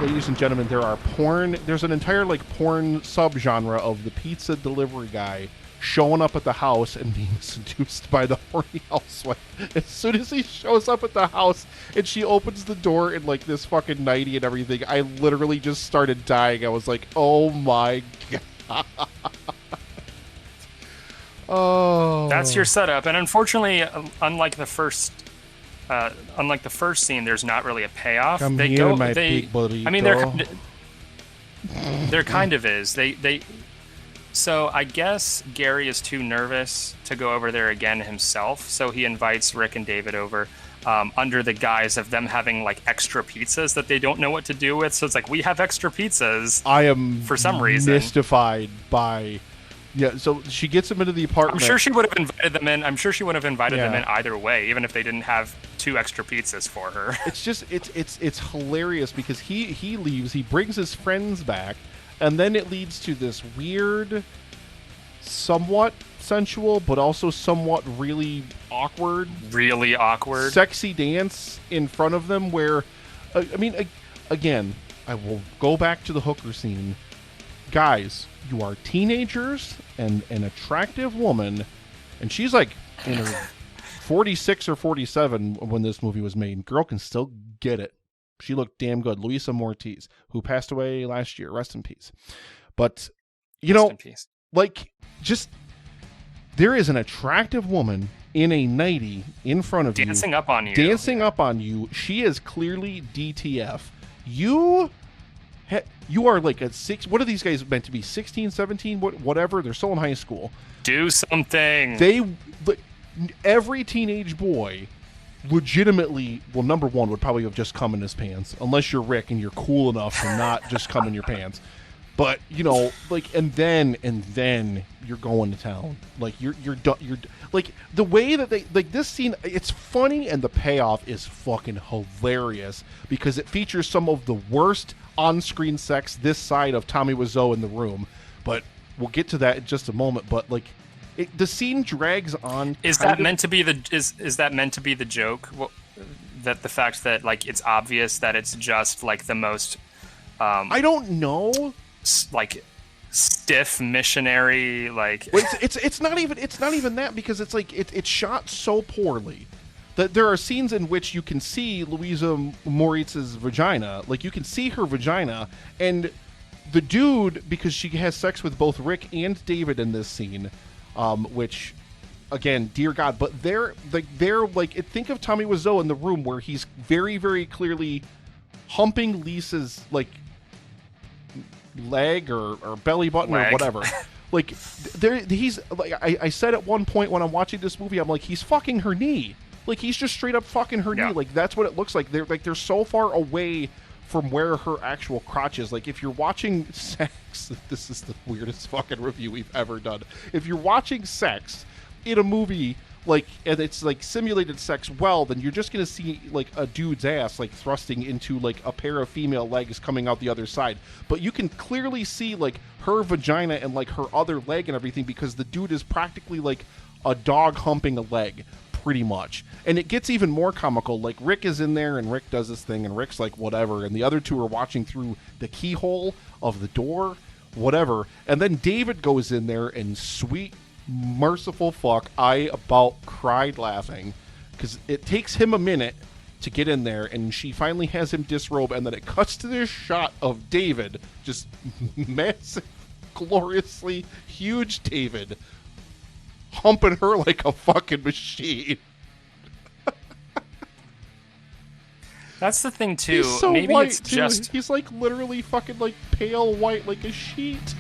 ladies and gentlemen, there's an entire like porn subgenre of the pizza delivery guy showing up at the house and being seduced by the horny housewife. As soon as he shows up at the house and she opens the door in like this fucking nightie and everything, I literally just started dying. I was like, oh my god. Oh, that's your setup. And unfortunately, unlike the first scene, there's not really a payoff. Come here, my big burrito. I mean, there kind of is. So I guess Gary is too nervous to go over there again himself, so he invites Rick and David over under the guise of them having like extra pizzas that they don't know what to do with. So it's like, we have extra pizzas. I am for some reason mystified by. Yeah, so she gets him into the apartment. I'm sure she would have invited them in. Them in either way, even if they didn't have 2 extra pizzas for her. It's just it's hilarious because he leaves, he brings his friends back, and then it leads to this weird, somewhat sensual, but also somewhat really awkward, sexy dance in front of them. Where, I mean, again, I will go back to the hooker scene, guys. You are teenagers and an attractive woman, and she's like in her 46 or 47 when this movie was made. Girl can still get it. She looked damn good. Luisa Mortiz, who passed away last year. Rest in peace. But, you know, like, just, there is an attractive woman in a nightie in front of dancing up on you. Dancing up on you. She is clearly DTF. You are like a 6. What are these guys meant to be? 16, 17, whatever. They're still in high school. Do something. Every teenage boy legitimately, well, number one, would probably have just come in his pants, unless you're Rick and you're cool enough to not just come in your pants. But, you know, like, and then you're going to town. Like, you're like, the way that they, like, this scene, it's funny, and the payoff is fucking hilarious because it features some of the worst on-screen sex this side of Tommy Wiseau in the room. But we'll get to that in just a moment. But, like, the scene drags on. Is that meant to be the joke? Well, that the fact that, like, it's obvious that it's just like the most I don't know, like, stiff missionary, like, well, it's not even that, because it's like it's shot so poorly that there are scenes in which you can see Luisa Moritz's vagina, like you can see her vagina, and the dude, because she has sex with both Rick and David in this scene, which, again, dear God, but they're like, think of Tommy Wiseau in the room where he's very, very clearly humping Lisa's, like, leg or belly button or whatever. Like, he's like, I said at one point when I'm watching this movie, I'm like, he's fucking her knee. Like, he's just straight up fucking her knee. Like, that's what it looks like. They're so far away from where her actual crotch is. Like, if you're watching sex, this is the weirdest fucking review we've ever done. If you're watching sex in a movie, like, and it's like simulated sex, well, then you're just gonna see like a dude's ass like thrusting into like a pair of female legs coming out the other side. But you can clearly see like her vagina and like her other leg and everything, because the dude is practically like a dog humping a leg, pretty much. And it gets even more comical. Like, Rick is in there and Rick does this thing and Rick's like, whatever, and the other two are watching through the keyhole of the door, whatever. And then David goes in there and, sweet merciful fuck, I about cried laughing, because it takes him a minute to get in there, and she finally has him disrobe, and then it cuts to this shot of David, just massive, gloriously huge David, humping her like a fucking machine. That's the thing too. He's so maybe white, it's too. just He's like literally fucking like pale white like a sheet.